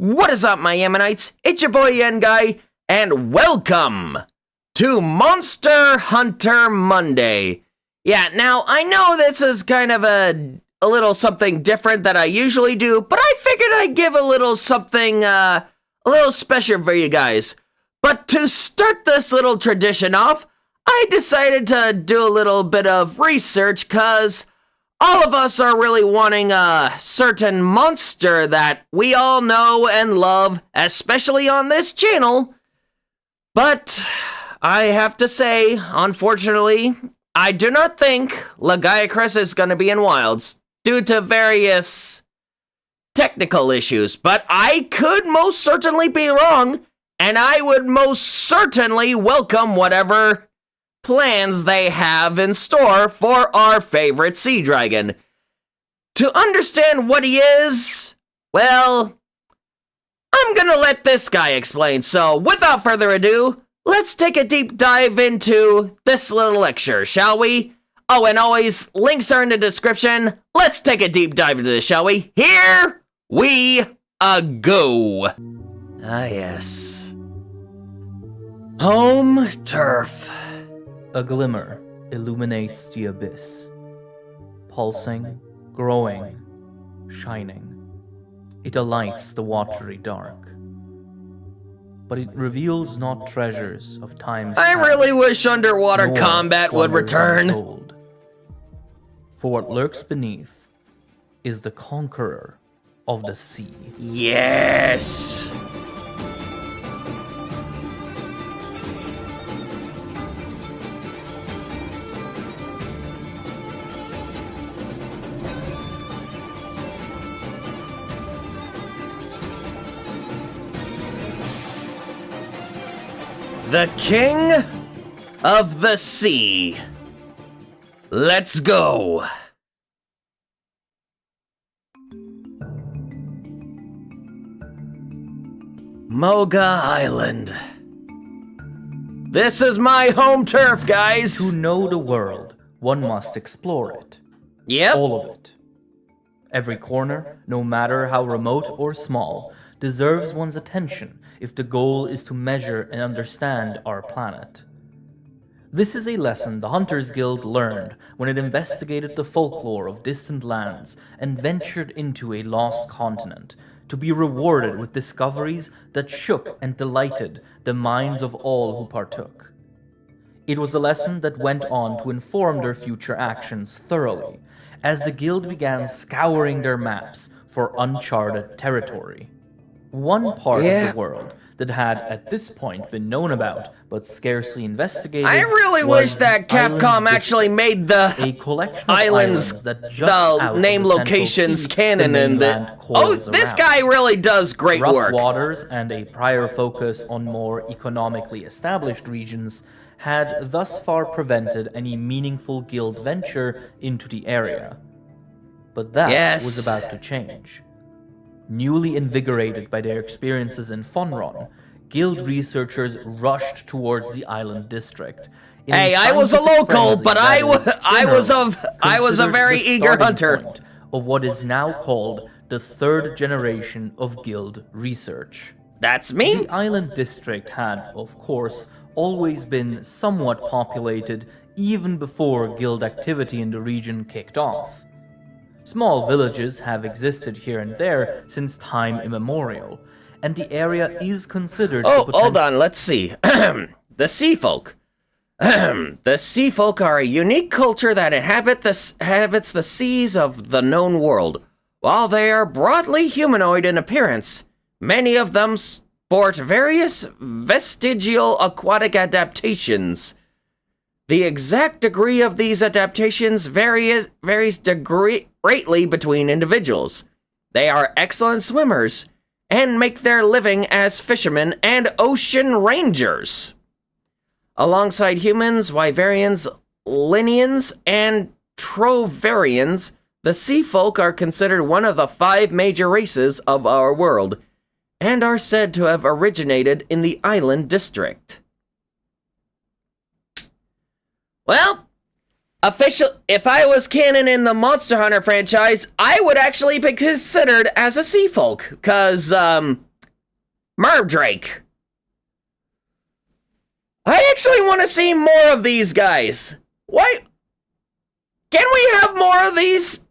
What is up, my Ammonites? It's your boy Yen Guy, and welcome to Monster Hunter Monday. Yeah, now, I know this is kind of a little something different than I usually do, but I figured I'd give a little something, a little special for you guys. But to start this little tradition off, I decided to do a little bit of research, cause all of us are really wanting a certain monster that we all know and love, especially on this channel. But I have to say, unfortunately, I do not think lagiacrus is going to be in wilds due to various technical issues. But I could most certainly be wrong, and I would most certainly welcome whatever plans they have in store for our favorite sea dragon. To understand what he is, well, I'm gonna let this guy explain. So without further ado, let's take a deep dive into this little lecture, shall we? Oh, and always, links are in the description. Let's take a deep dive into this, shall we? Here we go. Ah, yes. Home turf. A glimmer illuminates the abyss, pulsing, growing, shining. It alights the watery dark, but it reveals not treasures of times I past, really wish underwater nor combat would wonders return. untold. For what lurks beneath is the conqueror of the sea. Yes. The King of the Sea. Let's go. Moga Island. This is my home turf, guys. To know the world, one must explore it. Yep. All of it. Every corner, no matter how remote or small, deserves one's attention if the goal is to measure and understand our planet. This is a lesson the Hunters Guild learned when it investigated the folklore of distant lands and ventured into a lost continent, to be rewarded with discoveries that shook and delighted the minds of all who partook. It was a lesson that went on to inform their future actions thoroughly, as the Guild began scouring their maps for uncharted territory. One part of the world that had at this point been known about but scarcely investigated. I really wish that Capcom actually made the a collection of islands that the name locations canon in the. Oh, this guy really does great rough work. waters and a prior focus on more economically established regions had thus far prevented any meaningful guild venture into the area. But that was about to change. Newly invigorated by their experiences in Fonron, Guild researchers rushed towards the island district. Hey, I was a local, but I was a very eager hunter. Of what is now called the third generation of Guild research. That's me. The island district had, of course, always been somewhat populated even before Guild activity in the region kicked off. Small villages have existed here and there since time immemorial, and the area is considered. Oh, hold on, let's see. The Sea Folk. The Sea Folk are a unique culture that inhabits the seas of the known world. While they are broadly humanoid in appearance, many of them sport various vestigial aquatic adaptations. The exact degree of these adaptations varies greatly between individuals. They are excellent swimmers and make their living as fishermen and ocean rangers. Alongside humans, Wyverians, Linians, and Trovarians, the Sea Folk are considered one of the 5 major races of our world and are said to have originated in the island district. Well, if I was canon in the Monster Hunter franchise, I would actually be considered as a sea folk, cause, Merdrake. I actually want to see more of these guys. Why? Can we have more of these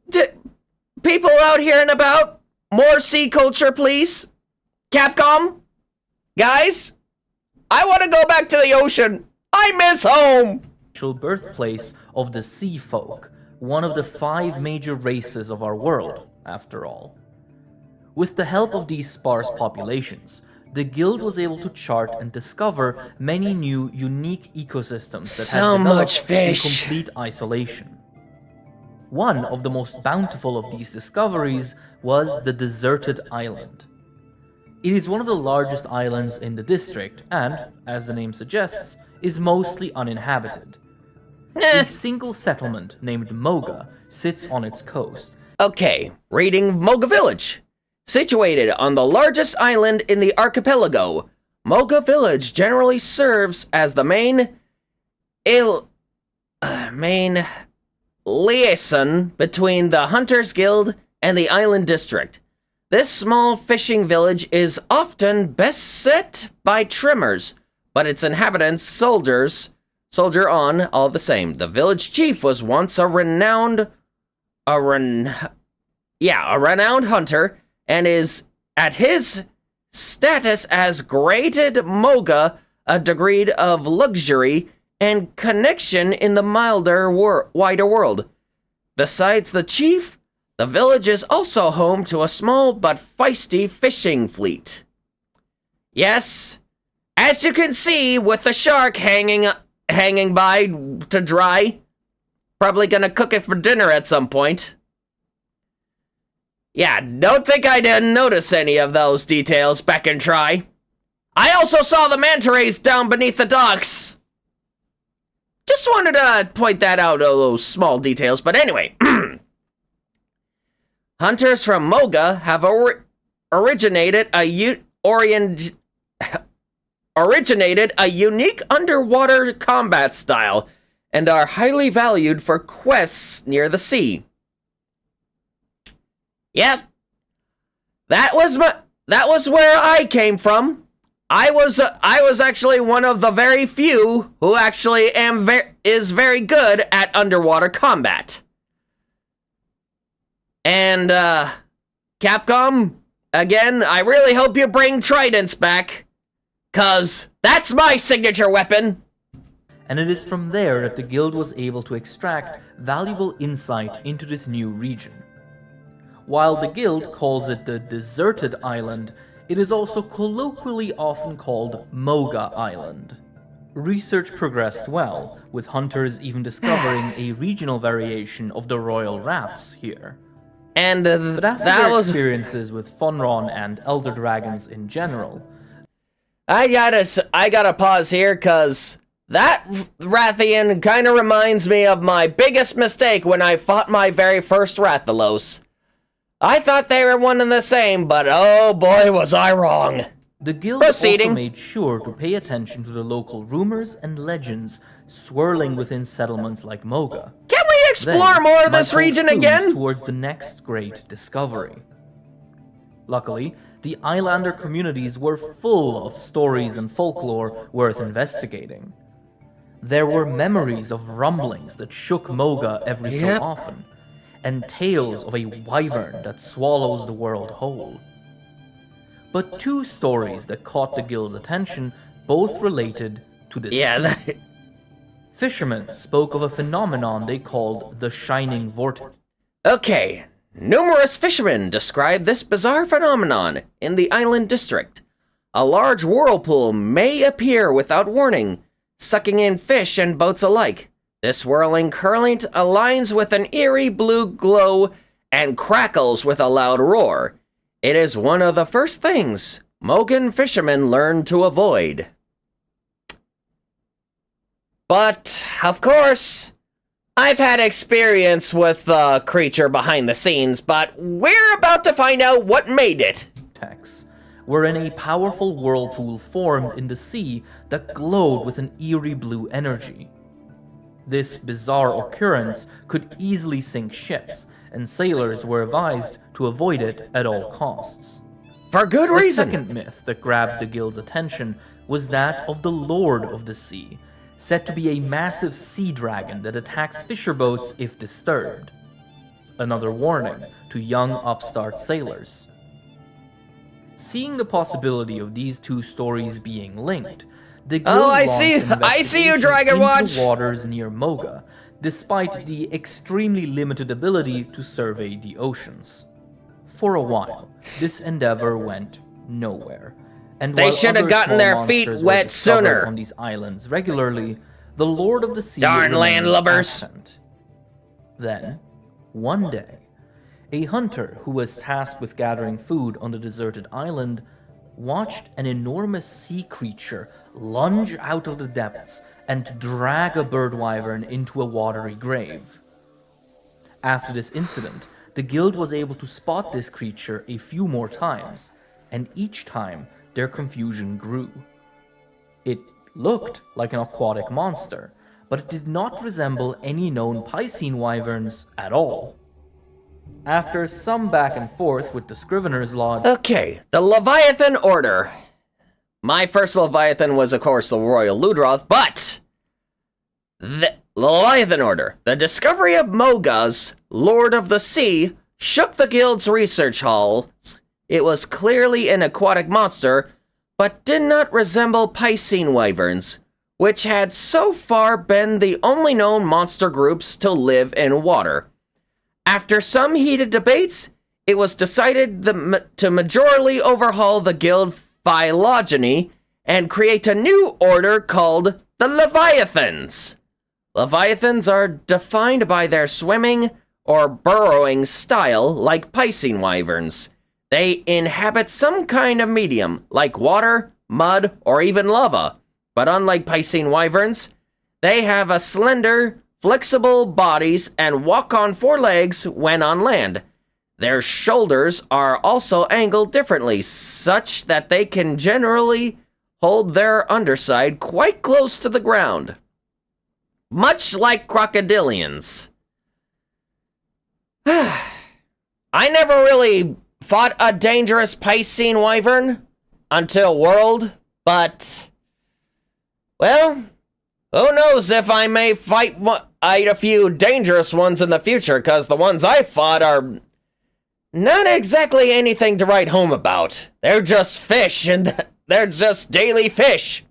people out here and about? More sea culture, please? Capcom? Guys? I want to go back to the ocean. I miss home. Birthplace of the Sea Folk, one of the 5 major races of our world, after all. With the help of these sparse populations, the guild was able to chart and discover many new, unique ecosystems that had developed in complete isolation. One of the most bountiful of these discoveries was the deserted island. It is one of the largest islands in the district and, as the name suggests, is mostly uninhabited. A single settlement named Moga sits on its coast. Okay, reading Moga Village. Situated on the largest island in the archipelago, Moga Village generally serves as the main liaison between the Hunters Guild and the island district. This small fishing village is often beset by trimmers, but its inhabitants soldier on all the same. The village chief was once a renowned hunter, and is, at his status as graded Moga, a degree of luxury and connection in the wider world. Besides the chief, the village is also home to a small but feisty fishing fleet. Yes, as you can see, with the shark hanging by to dry. Probably gonna cook it for dinner at some point. Yeah, don't think I didn't notice any of those details, Beck and Try. I also saw the manta rays down beneath the docks. Just wanted to point that out, all those small details, but anyway. Hunters from Moga have originated a unique underwater combat style and are highly valued for quests near the sea. Yep. That was where I came from. I was actually one of the very few who actually is very good at underwater combat. And Capcom, again, I really hope you bring tridents back, 'cause that's my signature weapon. And it is from there that the guild was able to extract valuable insight into this new region. While the guild calls it the deserted island, it is also colloquially often called Moga Island. Research progressed well, with hunters even discovering a regional variation of the royal rafts here. And but after their experiences with Fonron and Elder Dragons in general, I gotta pause here, cause that Rathian kinda reminds me of my biggest mistake when I fought my very first Rathalos. I thought they were one and the same, but oh boy was I wrong. The guild also made sure to pay attention to the local rumors and legends swirling within settlements like Moga. Can we explore more of this region again? Towards the next great discovery. Luckily, the islander communities were full of stories and folklore worth investigating. There were memories of rumblings that shook Moga every so often, and tales of a wyvern that swallows the world whole. But 2 stories that caught the guild's attention both related to the sea. Fishermen spoke of a phenomenon they called the Shining Vortex. Okay, numerous fishermen describe this bizarre phenomenon in the island district. A large whirlpool may appear without warning, sucking in fish and boats alike. This whirling current aligns with an eerie blue glow and crackles with a loud roar. It is one of the first things Mogan fishermen learn to avoid. But, of course, I've had experience with the creature behind the scenes, but we're about to find out what made it. Wherein a powerful whirlpool formed in the sea that glowed with an eerie blue energy. This bizarre occurrence could easily sink ships, and sailors were advised to avoid it at all costs. For good The reason. second myth that grabbed the guild's attention was that of the Lord of the Sea, said to be a massive sea dragon that attacks fisher boats if disturbed. Another warning to young upstart sailors. Seeing the possibility of these two stories being linked, the guild I launched see- an I see you, investigation Dragon into Watch. the waters near Moga, despite the extremely limited ability to survey the oceans. For a while, this endeavor went nowhere, and They while should have other gotten small their feet monsters were wet discovered sooner. on these islands regularly, the Lord of the Sea Darn remained landlubbers. absent. Then, one day, a hunter who was tasked with gathering food on the deserted island watched an enormous sea creature lunge out of the depths and drag a bird wyvern into a watery grave. After this incident, the guild was able to spot this creature a few more times, and each time their confusion grew. It looked like an aquatic monster, but it did not resemble any known piscine wyverns at all. After some back and forth with the Scrivener's Lodge, Okay, the Leviathan Order. My first Leviathan was, of course, the Royal Ludroth, but the Leviathan Order, the discovery of Moga's Lord of the Sea, shook the guild's research halls. It was clearly an aquatic monster, but did not resemble piscine wyverns, which had so far been the only known monster groups to live in water. After some heated debates, it was decided to majorly overhaul the guild phylogeny and create a new order called the Leviathans. Leviathans are defined by their swimming or burrowing style like piscine wyverns. They inhabit some kind of medium, like water, mud, or even lava. But unlike piscine wyverns, they have a slender, flexible bodies and walk on four legs when on land. Their shoulders are also angled differently, such that they can generally hold their underside quite close to the ground. Much like crocodilians. I never really fought a dangerous piscine wyvern until World, but, well, who knows if I may fight a few dangerous ones in the future, because the ones I fought are not exactly anything to write home about. They're just fish, and they're just daily fish.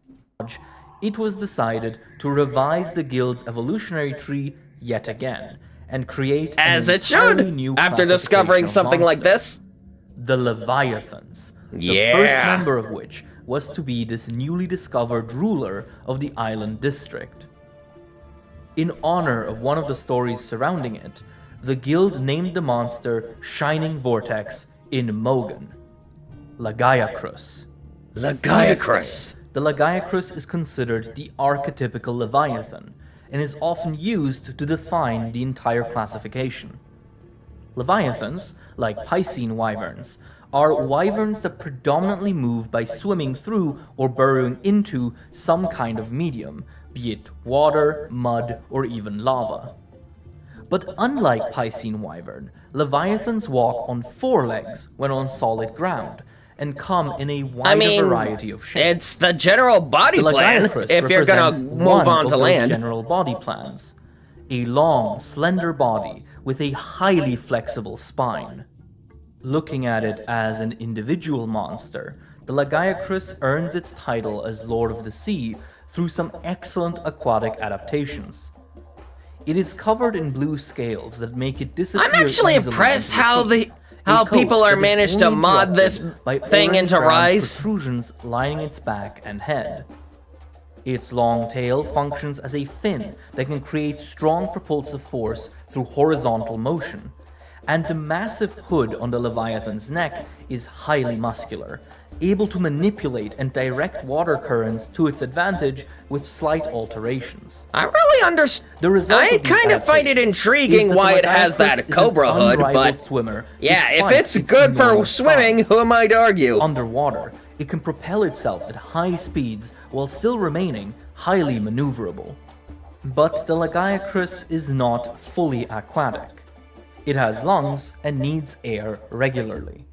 it was decided to revise the guild's evolutionary tree yet again, and create As an it entirely should, new after classification discovering of something like monsters. this. The Leviathans, the Yeah. first member of which was to be this newly discovered ruler of the island district. In honor of one of the stories surrounding it, the guild named the monster Shining Vortex in Mogan, Lagiacrus. Lagiacrus. The lagiacrus is considered the archetypical Leviathan, and is often used to define the entire classification. Leviathans, like piscine wyverns, are wyverns that predominantly move by swimming through or burrowing into some kind of medium, be it water, mud, or even lava. But unlike piscine wyvern, Leviathans walk on four legs when on solid ground, and come in a wider variety of shapes. It's the general body The plan lagiacrus if you're gonna represents move one on of to those land. general body plans. A long, slender body with a highly flexible spine. Looking at it as an individual monster, the lagiacrus earns its title as Lord of the Sea through some excellent aquatic adaptations. It is covered in blue scales that make it disappear I'm actually easily impressed into how sea. how A coat people are that is managed to only mod this interrupted by thing into orange-brown Rise. protrusions lining its back and head. Its long tail functions as a fin that can create strong propulsive force through horizontal motion, and the massive hood on the Leviathan's neck is highly muscular, able to manipulate and direct water currents to its advantage with slight alterations. I really understand. The result I of these kind of find it adaptations intriguing is that why the it has that lagiacrus is cobra an hood, unrivaled but swimmer, yeah, if despite it's its good for enormous swimming, size. who am I to argue? Underwater, it can propel itself at high speeds while still remaining highly maneuverable. But the lagiacrus is not fully aquatic. It has lungs and needs air regularly.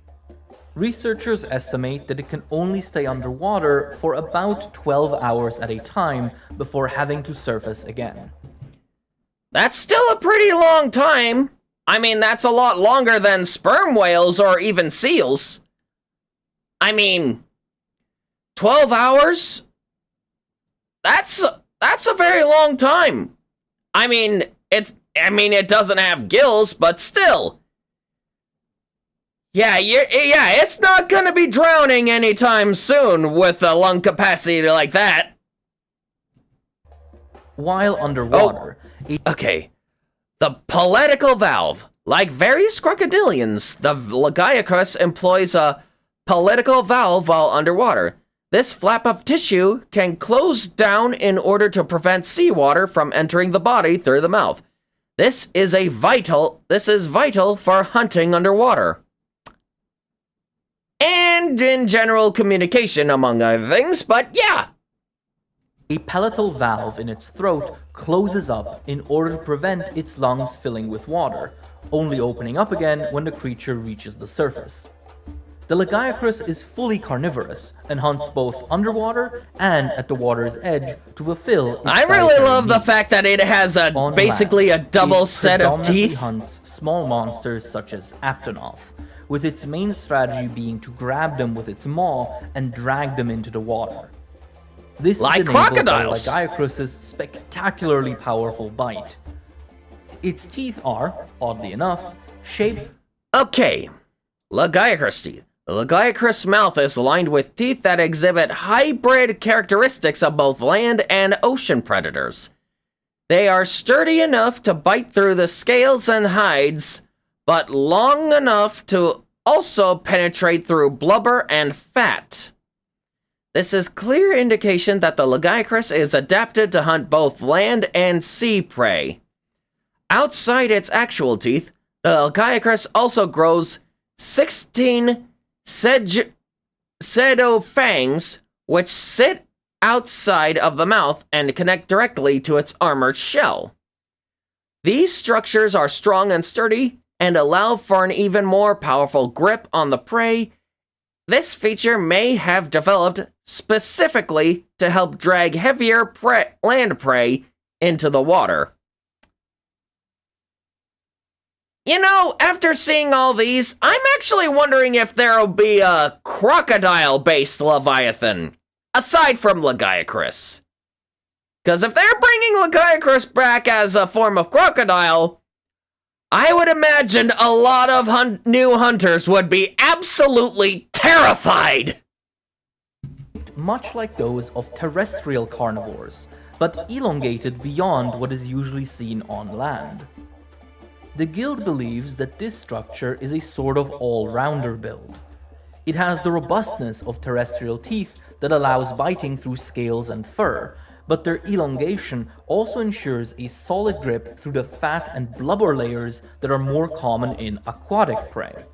Researchers estimate that it can only stay underwater for about 12 hours at a time before having to surface again. That's still a pretty long time. I mean, that's a lot longer than sperm whales or even seals. I mean, 12 hours? That's a very long time. I mean, it doesn't have gills, but still. Yeah, it's not gonna be drowning anytime soon with a lung capacity like that. While underwater, Okay, the political valve. Like various crocodilians, the lagiacrus employs a political valve while underwater. This flap of tissue can close down in order to prevent seawater from entering the body through the mouth. This is vital for hunting underwater. And in general communication, among other things, but yeah. a palatal valve in its throat closes up in order to prevent its lungs filling with water, only opening up again when the creature reaches the surface. The lagiacrus is fully carnivorous and hunts both underwater and at the water's edge to fulfill its I really love the needs. fact that it has basically a double set of Predominantly teeth. hunts small monsters such as Aptonoth, with its main strategy being to grab them with its maw and drag them into the water. This Like is enabled crocodiles. by Lagiacrus's spectacularly powerful bite. Its teeth are, oddly enough, shaped. Okay, lagiacrus teeth. The lagiacrus mouth is lined with teeth that exhibit hybrid characteristics of both land and ocean predators. They are sturdy enough to bite through the scales and hides, but long enough to also penetrate through blubber and fat. This is clear indication that the lagiacrus is adapted to hunt both land and sea prey. Outside its actual teeth, the lagiacrus also grows 16 pseudofangs, which sit outside of the mouth and connect directly to its armored shell. These structures are strong and sturdy and allow for an even more powerful grip on the prey. This feature may have developed specifically to help drag heavier land prey into the water. You know, after seeing all these, I'm actually wondering if there'll be a crocodile-based Leviathan, aside from lagiacrus. Because if they're bringing lagiacrus back as a form of crocodile, I would imagine a lot of new hunters would be absolutely terrified. Much like those of terrestrial carnivores, but elongated beyond what is usually seen on land. The guild believes that this structure is a sort of all-rounder build. It has the robustness of terrestrial teeth that allows biting through scales and fur, but their elongation also ensures a solid grip through the fat and blubber layers that are more common in aquatic prey.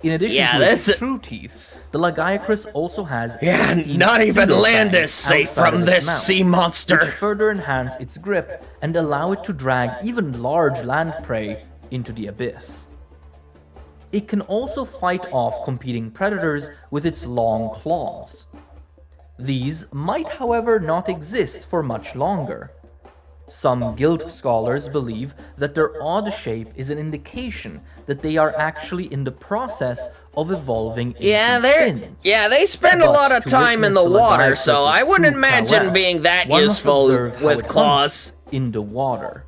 In addition to its true teeth, the lagiacrus also has 16 not even land pseudofangs is safe outside from of its this mouth, sea monster. which further enhance its grip and allow it to drag even large land prey into the abyss. It can also fight off competing predators with its long claws. These might, however, not exist for much longer. Some guild scholars believe that their odd shape is an indication that they are actually in the process of evolving into fins. they spend a lot of time in the water, so I wouldn't imagine being that useful with claws. In the water.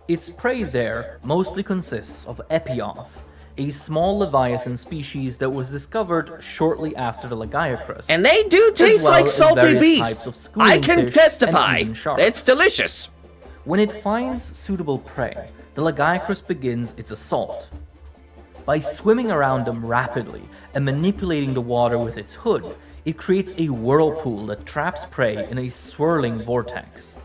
Its prey there mostly consists of Epioth, a small leviathan species that was discovered shortly after the lagiacrus. And they do taste like salty beef. I can testify. It's delicious. When it finds suitable prey, the lagiacrus begins its assault. By swimming around them rapidly and manipulating the water with its hood, it creates a whirlpool that traps prey in a swirling vortex.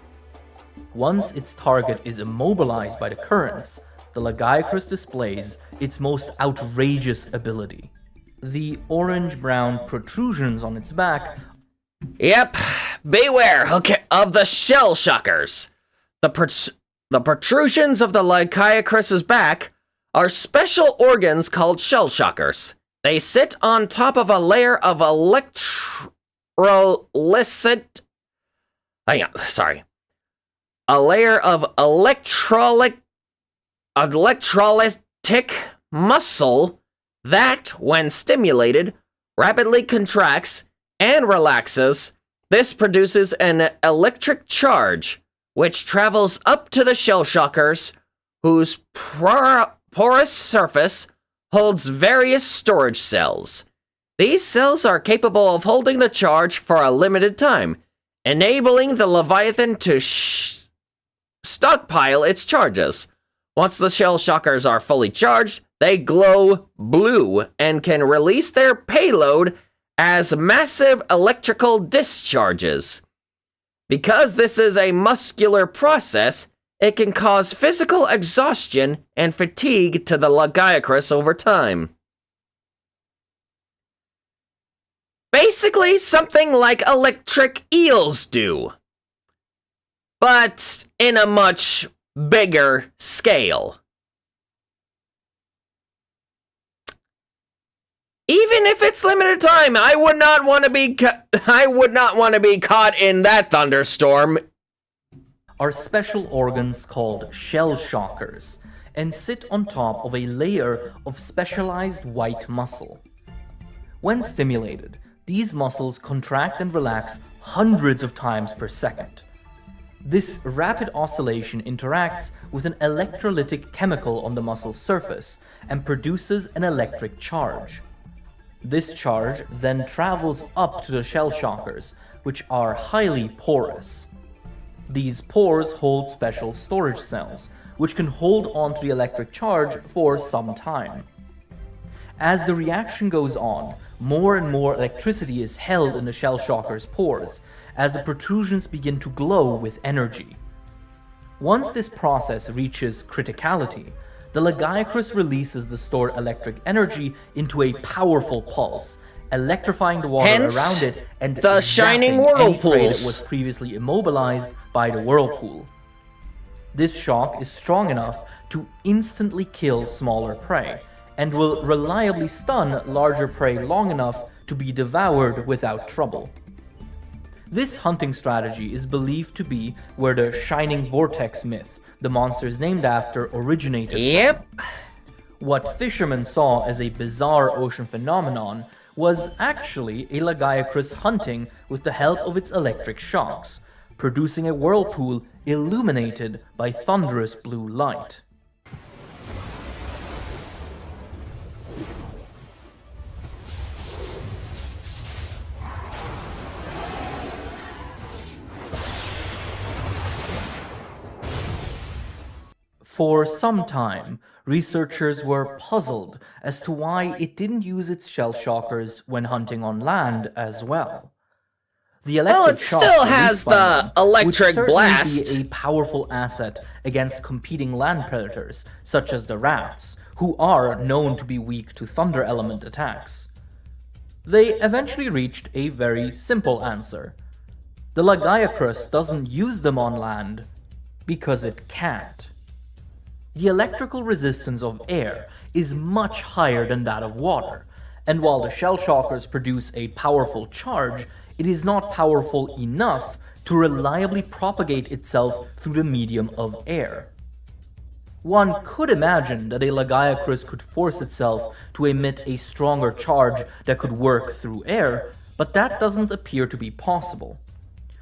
Once its target is immobilized by the currents, the lagiacrus displays its most outrageous ability. The orange-brown protrusions on its back. Yep, beware of the shell shockers. The protrusions of the lagiacrus's back are special organs called shell shockers. They sit on top of a layer of electrolytic. Hang on, sorry. A layer of electrolytic muscle that, when stimulated, rapidly contracts and relaxes. This produces an electric charge, which travels up to the shell shockers, whose porous surface holds various storage cells. These cells are capable of holding the charge for a limited time, enabling the Leviathan to stockpile its charges. Once the shell shockers are fully charged, they glow blue and can release their payload as massive electrical discharges. Because this is a muscular process, it can cause physical exhaustion and fatigue to the lagiacrus over time. Basically, something like electric eels do, but in a much bigger scale. Even if it's limited time, I would not want to be caught in that thunderstorm. Are special organs called shell shockers and sit on top of a layer of specialized white muscle. When stimulated, these muscles contract and relax hundreds of times per second. This rapid oscillation interacts with an electrolytic chemical on the muscle's surface and produces an electric charge. This charge then travels up to the shell shockers, which are highly porous. These pores hold special storage cells, which can hold onto the electric charge for some time. As the reaction goes on, more and more electricity is held in the shell shocker's pores, as the protrusions begin to glow with energy. Once this process reaches criticality, the lagiacrus releases the stored electric energy into a powerful pulse, electrifying the water around it and the shining any prey that whirlpools was previously immobilized by the whirlpool. This shock is strong enough to instantly kill smaller prey, and will reliably stun larger prey long enough to be devoured without trouble. This hunting strategy is believed to be where the Shining Vortex myth, the monsters named after, originated Yep. from. What fishermen saw as a bizarre ocean phenomenon was actually a lagiacrus hunting with the help of its electric shocks, producing a whirlpool illuminated by thunderous blue light. For some time, researchers were puzzled as to why it didn't use its shell shockers when hunting on land as well. The electric Well, it still has the electric would blast. certainly be a powerful asset against competing land predators, such as the rafts, who are known to be weak to thunder element attacks. They eventually reached a very simple answer. The lagiacrus doesn't use them on land because it can't. The electrical resistance of air is much higher than that of water, and while the shell shockers produce a powerful charge, it is not powerful enough to reliably propagate itself through the medium of air. One could imagine that a lagiacrus could force itself to emit a stronger charge that could work through air, but that doesn't appear to be possible.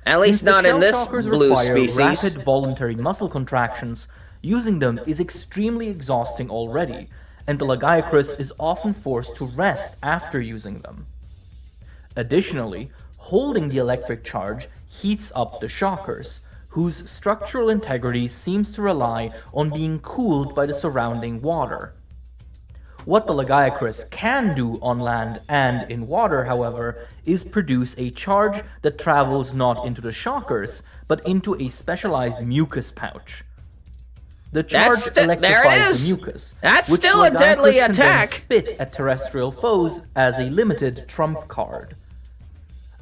At least not in this blue species. Rapid voluntary muscle contractions, using them is extremely exhausting already, and the lagiacrus is often forced to rest after using them. Additionally, holding the electric charge heats up the shockers, whose structural integrity seems to rely on being cooled by the surrounding water. What the lagiacrus can do on land and in water, however, is produce a charge that travels not into the shockers, but into a specialized mucus pouch. The charge electrifies the mucus, That's which still a deadly lagiacrus can then attack. spit at terrestrial foes as a limited trump card.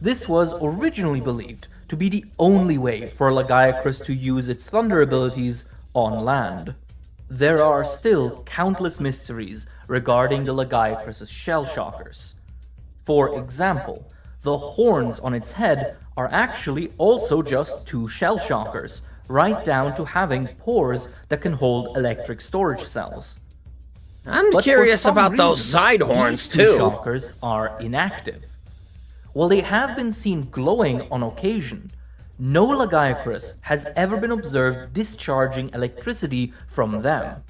This was originally believed to be the only way for lagiacrus to use its thunder abilities on land. There are still countless mysteries regarding the lagiacrus' shell shockers. For example, the horns on its head are actually also just two shell shockers, right down to having pores that can hold electric storage cells. I'm But curious for some about those reason, side horns, these two too. shockers are inactive. While they have been seen glowing on occasion, no lagiacrus has ever been observed discharging electricity from them.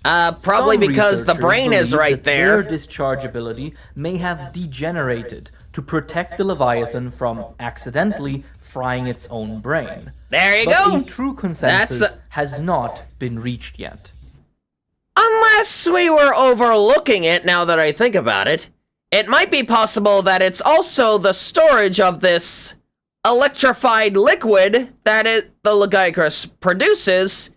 Probably Some because the researchers brain is believe right that their there. discharge ability may have degenerated to protect the Leviathan from accidentally frying its own brain. There you But go. a true consensus That's has not been reached yet. Unless we were overlooking it now that I think about it, it might be possible that it's also the storage of this electrified liquid that the lagiacrus produces,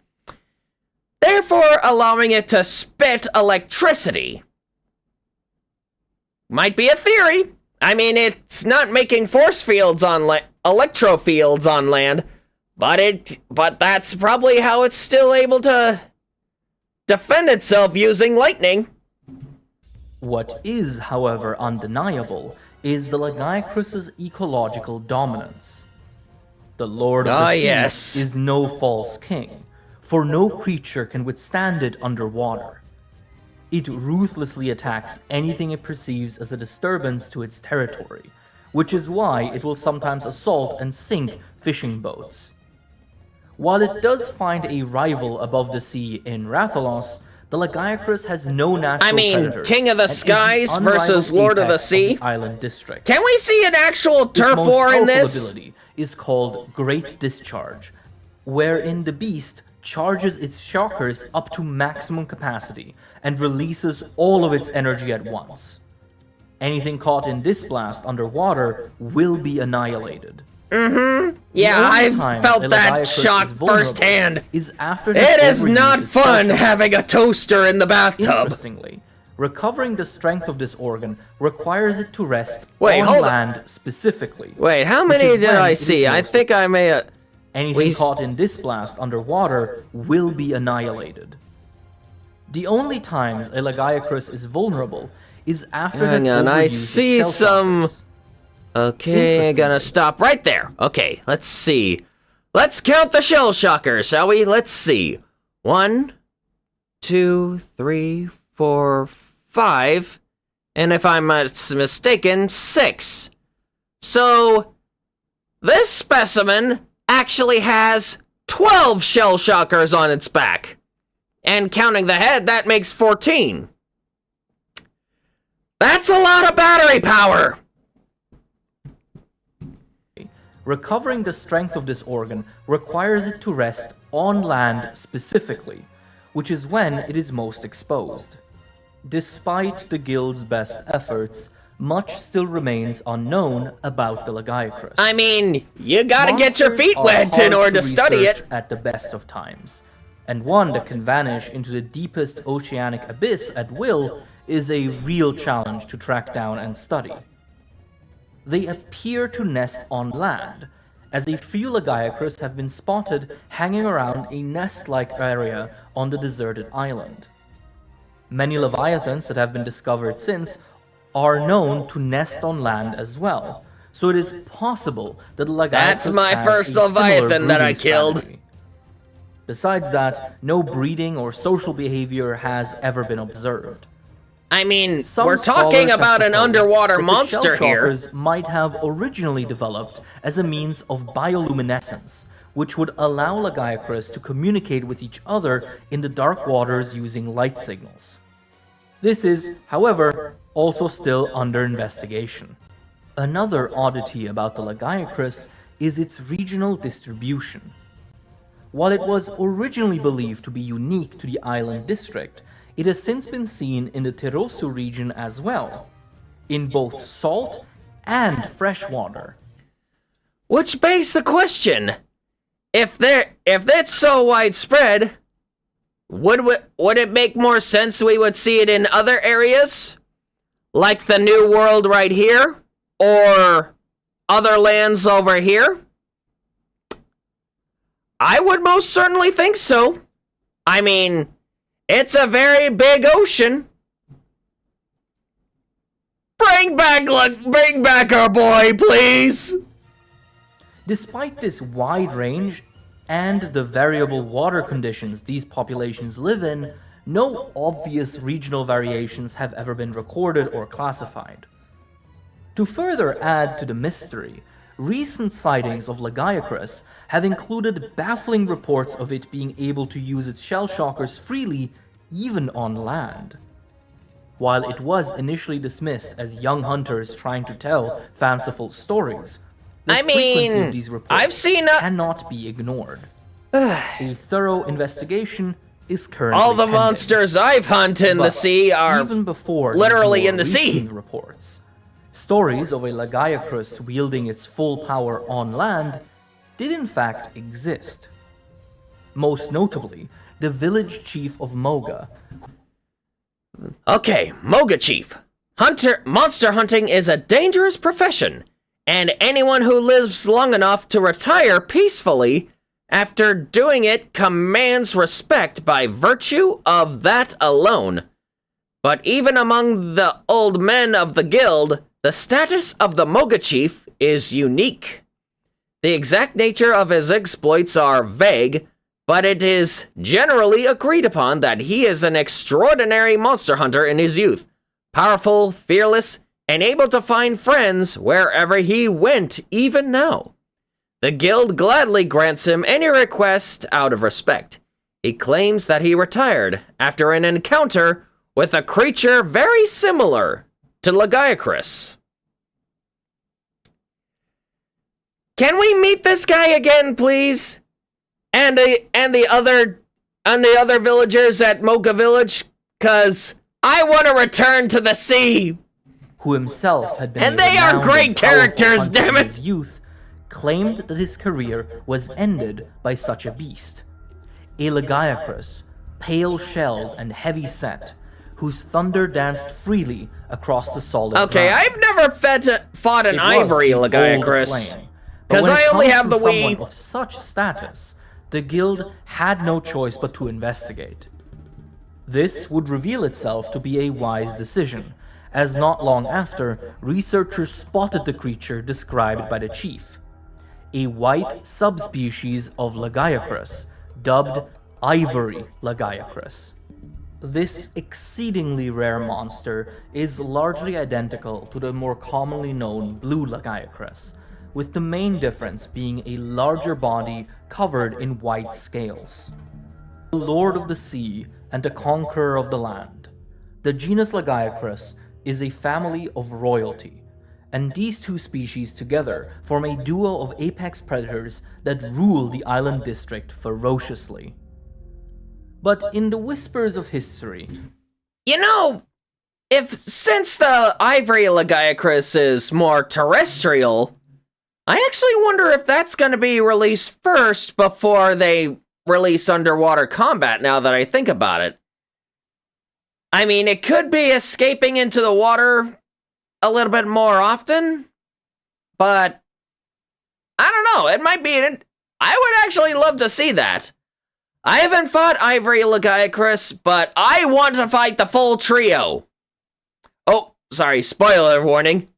therefore allowing it to spit electricity. Might be a theory. I mean, it's not making force fields on electro fields on land, but that's probably how it's still able to defend itself using lightning. What is, however, undeniable is the lagiacrus's ecological dominance. The Lord of the Sea yes. is no false king, for no creature can withstand it underwater. It ruthlessly attacks anything it perceives as a disturbance to its territory, which is why it will sometimes assault and sink fishing boats. While it does find a rival above the sea in Rathalos, the lagiacrus has no natural predators. King of the and is Skies unrivaled versus Lord of the apex Sea? island district. Can we see an actual Its turf most war in powerful this? ability is called Great Discharge, wherein the beast charges its shockers up to maximum capacity and releases all of its energy at once. Anything caught in this blast underwater will be annihilated. Yeah, I've time felt a that lagiacrus shock is vulnerable firsthand. Is after It is not its fun shell having a shockers. toaster in the bathtub. Interestingly, recovering the strength of this organ requires it to rest Wait, on hold on. land specifically. Wait, how which many is did when I it is see? I most think I may. Anything We- caught in this blast underwater will be annihilated. The only times a lagiacrus is vulnerable is after it has Hang on, I overused its see shell some- shockers. Okay, gonna Interestingly. stop right there. Okay, let's see. Let's count the shell shockers, shall we? Let's see. 1, 2, 3, 4, 5, and if I'm not mistaken, 6. So, this specimen actually has 12 shell shockers on its back. And counting the head, that makes 14. That's a lot of battery power! Recovering the strength of this organ requires it to rest on land specifically, which is when it is most exposed. Despite the guild's best efforts, much still remains unknown about the lagiacrus. I mean, you gotta get your Monsters feet are wet in hard order to study research it. at the best of times, and one that can vanish into the deepest oceanic abyss at will is a real challenge to track down and study. They appear to nest on land, as a few lagiacrus have been spotted hanging around a nest-like area on the deserted island. Many leviathans that have been discovered since are known to nest on land as well, so it is possible that the lagiacrus That's my has first a similar leviathan that I breeding killed. strategy. Besides that, no breeding or social behavior has ever been observed. I mean, Some we're scholars talking have about an proposed underwater that monster the shell here. shockers might have originally developed as a means of bioluminescence, which would allow lagiacrus to communicate with each other in the dark waters using light signals. This is, however, also still under investigation. Another oddity about the lagiacrus is its regional distribution. While it was originally believed to be unique to the island district, it has since been seen in the Terosu region as well, in both salt and fresh water. Which begs the question: if it's so widespread, would it make more sense we would see it in other areas, like the New World right here, or other lands over here? I would most certainly think so. I mean, it's a very big ocean, Bring back our boy, please! Despite this wide range and the variable water conditions these populations live in, no obvious regional variations have ever been recorded or classified. To further add to the mystery, recent sightings of lagiacrus have included baffling reports of it being able to use its shell shockers freely, even on land. While it was initially dismissed as young hunters trying to tell fanciful stories, the frequency of these reports cannot be ignored. A thorough investigation is currently all the pending. monsters I've hunted in the sea are even before literally these in the more sea. recent reports, stories of a lagiacrus wielding its full power on land did in fact exist. Most notably, the village chief of Moga. Okay, Moga Chief. Monster hunting is a dangerous profession, and anyone who lives long enough to retire peacefully after doing it commands respect by virtue of that alone. But even among the old men of the guild, the status of the Moga Chief is unique. The exact nature of his exploits are vague, but it is generally agreed upon that he is an extraordinary monster hunter in his youth, powerful, fearless, and able to find friends wherever he went, even now. The guild gladly grants him any request out of respect. He claims that he retired after an encounter with a creature very similar to lagiacrus. Can we meet this guy again, please? And the other villagers at Mocha Village, cause I want to return to the sea. Who himself had been and they are great characters, damn it. His youth claimed that his career was ended by such a beast, a lagiacrus, pale-shelled and heavy-set, whose thunder danced freely across the solid Okay, ground. I've never fought an ivory lagiacrus, because I only have the someone of such status, the guild had no choice but to investigate. This would reveal itself to be a wise decision, as not long after, researchers spotted the creature described by the chief, a white subspecies of lagiacrus, dubbed ivory lagiacrus. This exceedingly rare monster is largely identical to the more commonly known blue lagiacrus, with the main difference being a larger body covered in white scales. The lord of the sea and the conqueror of the land, the genus lagiacrus is a family of royalty, and these two species together form a duo of apex predators that rule the island district ferociously. But in the whispers of history, you know, since the ivory lagiacrus is more terrestrial, I actually wonder if that's going to be released first before they release underwater combat, now that I think about it. I mean, it could be escaping into the water a little bit more often, but I don't know, it might be, I would actually love to see that. I haven't fought ivory lagiacrus, but I want to fight the full trio. Oh, sorry, spoiler warning.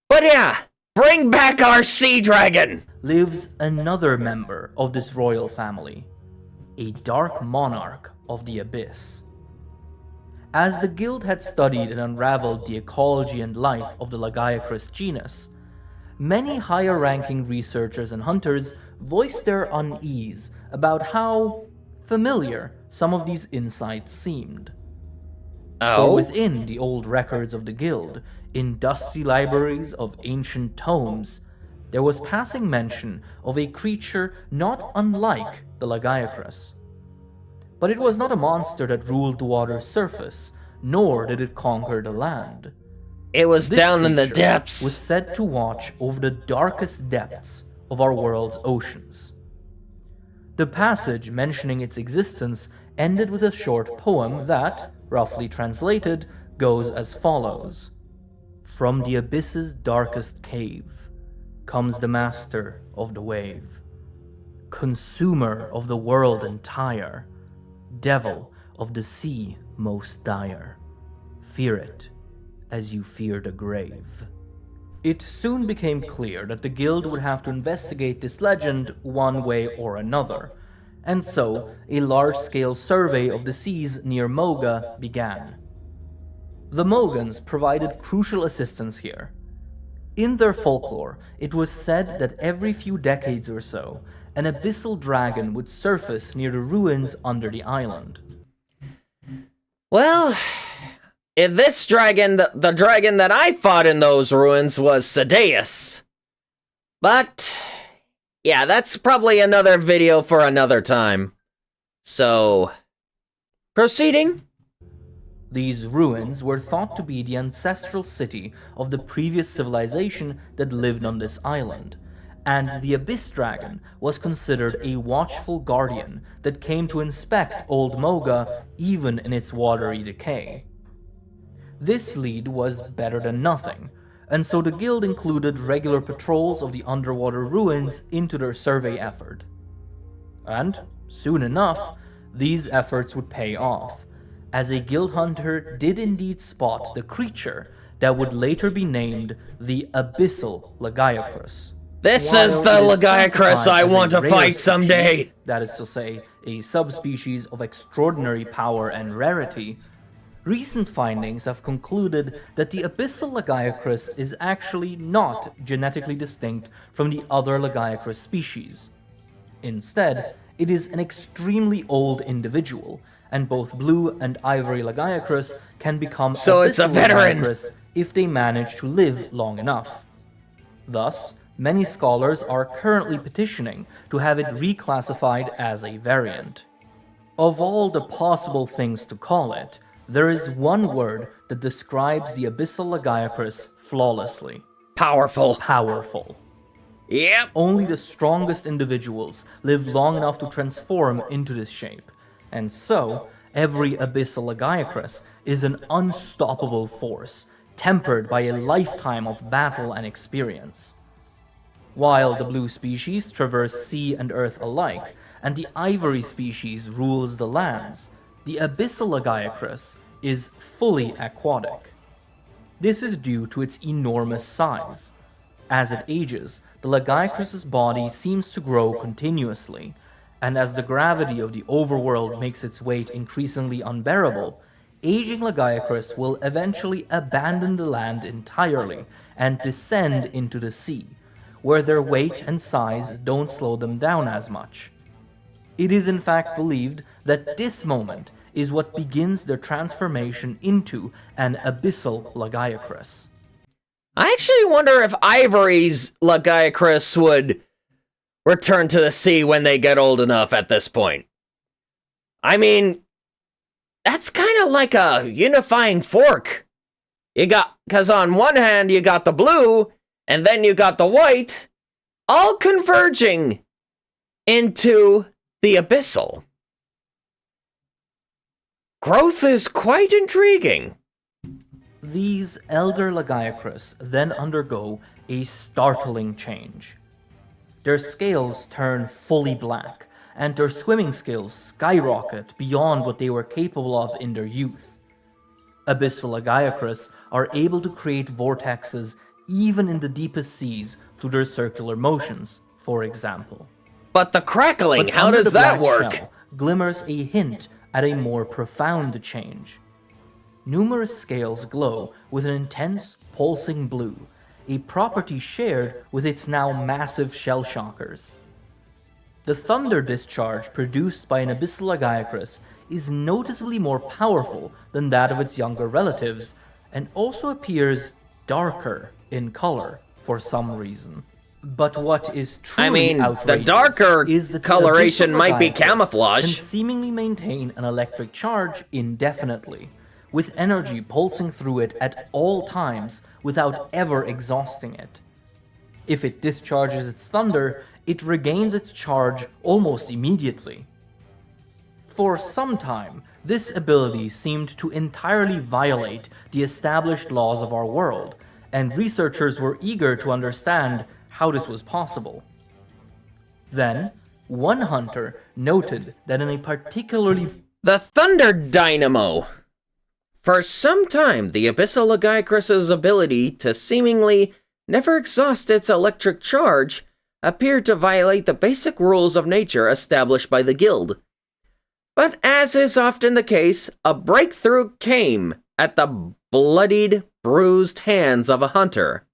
But yeah, bring back our sea dragon! Lives another member of this royal family, a dark monarch of the abyss. As the guild had studied and unraveled the ecology and life of the lagiacrus genus, many higher-ranking researchers and hunters voiced their unease about how familiar some of these insights seemed. For within the old records of the guild, in dusty libraries of ancient tomes, there was passing mention of a creature not unlike the lagiacrus. But it was not a monster that ruled the water's surface, nor did it conquer the land. It was This down in the creature depths. was said to watch over the darkest depths of our world's oceans. The passage mentioning its existence ended with a short poem that, roughly translated, goes as follows. From the abyss's darkest cave comes the master of the wave, consumer of the world entire, devil of the sea most dire. Fear it as you fear the grave. It soon became clear that the guild would have to investigate this legend one way or another, and so a large-scale survey of the seas near Moga began. The Mogans provided crucial assistance here. In their folklore, it was said that every few decades or so, an abyssal dragon would surface near the ruins under the island. Well, this dragon, the dragon that I fought in those ruins was Sadeus. But, yeah, that's probably another video for another time. So, proceeding? These ruins were thought to be the ancestral city of the previous civilization that lived on this island, and the Abyss Dragon was considered a watchful guardian that came to inspect Old Moga even in its watery decay. This lead was better than nothing, and so the guild included regular patrols of the underwater ruins into their survey effort. And, soon enough, these efforts would pay off, as a guild hunter did indeed spot the creature that would later be named the Abyssal Lagiacrus. This is the Lagiacrus I want to fight someday! That is to say, a subspecies of extraordinary power and rarity. Recent findings have concluded that the Abyssal Lagiacrus is actually not genetically distinct from the other Lagiacrus species. Instead, it is an extremely old individual, and both blue and ivory Lagiacrus can become Abyssal Lagiacrus if they manage to live long enough. Thus, many scholars are currently petitioning to have it reclassified as a variant. Of all the possible things to call it, there is one word that describes the Abyssal Lagiacrus flawlessly. Powerful. Powerful. Yep. Only the strongest individuals live long enough to transform into this shape, and so every Abyssal Lagiacrus is an unstoppable force, tempered by a lifetime of battle and experience. While the blue species traverse sea and earth alike, and the ivory species rules the lands, the Abyssal Lagiacrus is fully aquatic. This is due to its enormous size. As it ages, the Lagiacrus's body seems to grow continuously, and as the gravity of the overworld makes its weight increasingly unbearable, aging Lagiacrus will eventually abandon the land entirely and descend into the sea, where their weight and size don't slow them down as much. It is in fact believed that this moment is what begins their transformation into an Abyssal Lagiacrus. I actually wonder if Ivory's Lagiacrus would return to the sea when they get old enough at this point. I mean, that's kind of like a unifying fork. Because on one hand you got the blue, and then you got the white, all converging into the Abyssal. Growth is quite intriguing. These elder Lagiacrus then undergo a startling change. Their scales turn fully black, and their swimming skills skyrocket beyond what they were capable of in their youth. Abyssal Lagiacrus are able to create vortexes even in the deepest seas through their circular motions, for example. But the crackling, But how under does the that black work? shell glimmers a hint at a more profound change. Numerous scales glow with an intense, pulsing blue, a property shared with its now massive shell shockers. The thunder discharge produced by an Abyssal Lagiacrus is noticeably more powerful than that of its younger relatives, and also appears darker in color for some reason. But what is truly outrageous the darker is that the coloration Abyssal might be Lagiacrus camouflage. can seemingly maintain an electric charge indefinitely, with energy pulsing through it at all times without ever exhausting it. If it discharges its thunder, it regains its charge almost immediately. For some time, this ability seemed to entirely violate the established laws of our world, and researchers were eager to understand how this was possible. Then, one hunter noted that in a particularly The Thunder Dynamo. For some time, the abyssal lagiacrus's ability to seemingly never exhaust its electric charge appeared to violate the basic rules of nature established by the guild. But as is often the case, a breakthrough came at the bloodied, bruised hands of a hunter.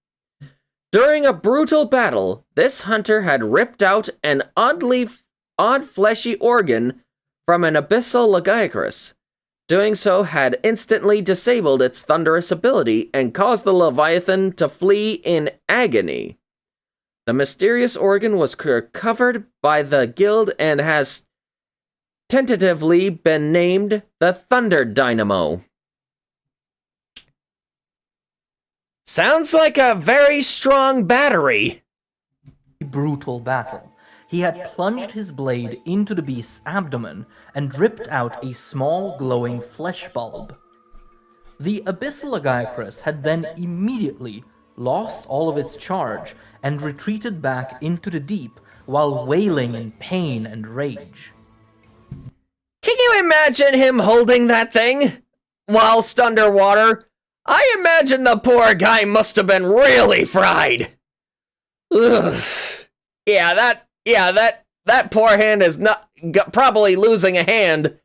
During a brutal battle, this hunter had ripped out an odd fleshy organ from an abyssal lagiacrus. Doing so had instantly disabled its thunderous ability and caused the Leviathan to flee in agony. The mysterious organ was recovered by the guild and has tentatively been named the Thunder Dynamo. Sounds like a very strong battery. Brutal battle. He had plunged his blade into the beast's abdomen and ripped out a small glowing flesh bulb. The abyssal lagiacrus had then immediately lost all of its charge and retreated back into the deep while wailing in pain and rage. Can you imagine him holding that thing whilst underwater? I imagine the poor guy must have been really fried. Ugh. That poor hand is probably losing a hand,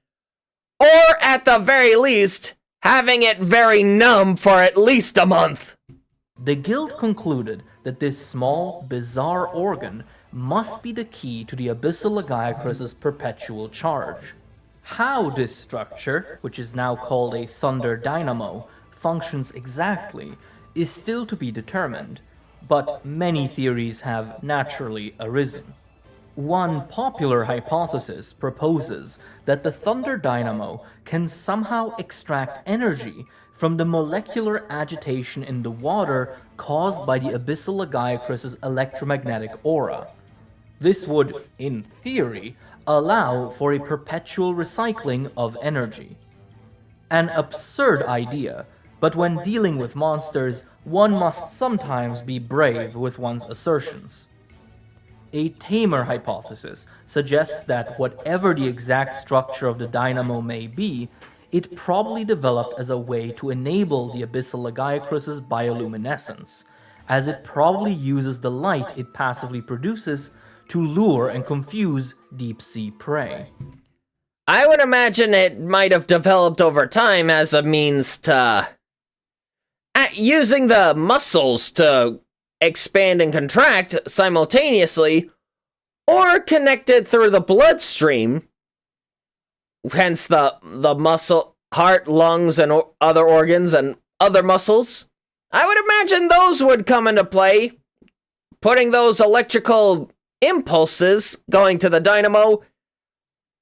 or at the very least, having it very numb for at least a month. The guild concluded that this small, bizarre organ must be the key to the abyssal lagiacrus's perpetual charge. How this structure, which is now called a thunder dynamo, functions exactly is still to be determined, but many theories have naturally arisen. One popular hypothesis proposes that the thunder dynamo can somehow extract energy from the molecular agitation in the water caused by the abyssal lagiacrus's electromagnetic aura. This would, in theory, allow for a perpetual recycling of energy. An absurd idea, but when dealing with monsters, one must sometimes be brave with one's assertions. A tamer hypothesis suggests that whatever the exact structure of the dynamo may be, it probably developed as a way to enable the abyssal lagiacrus's bioluminescence, as it probably uses the light it passively produces to lure and confuse deep-sea prey. I would imagine it might have developed over time as a means to using the muscles to expand and contract simultaneously, or connected through the bloodstream, hence the muscle, heart, lungs, and other organs and other muscles. I would imagine those would come into play, putting those electrical impulses going to the dynamo,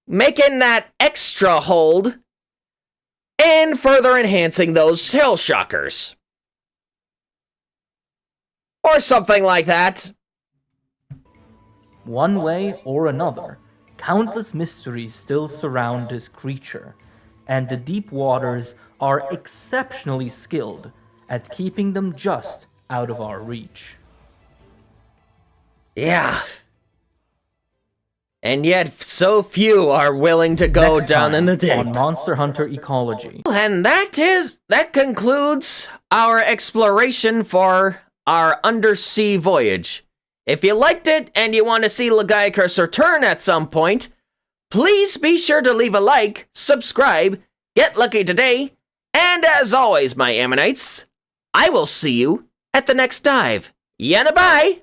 making that extra hold, and further enhancing those shell shockers. Or something like that. One way or another, countless mysteries still surround this creature, and the deep waters are exceptionally skilled at keeping them just out of our reach. Yeah. And yet, so few are willing to go Next down time in the deep. On Monster Hunter Ecology. And that concludes our exploration for our undersea voyage. If you liked it and you want to see Lagiacrus return at some point, please be sure to leave a like, subscribe, get lucky today, and as always, my Ammonites, I will see you at the next dive. Yana bye!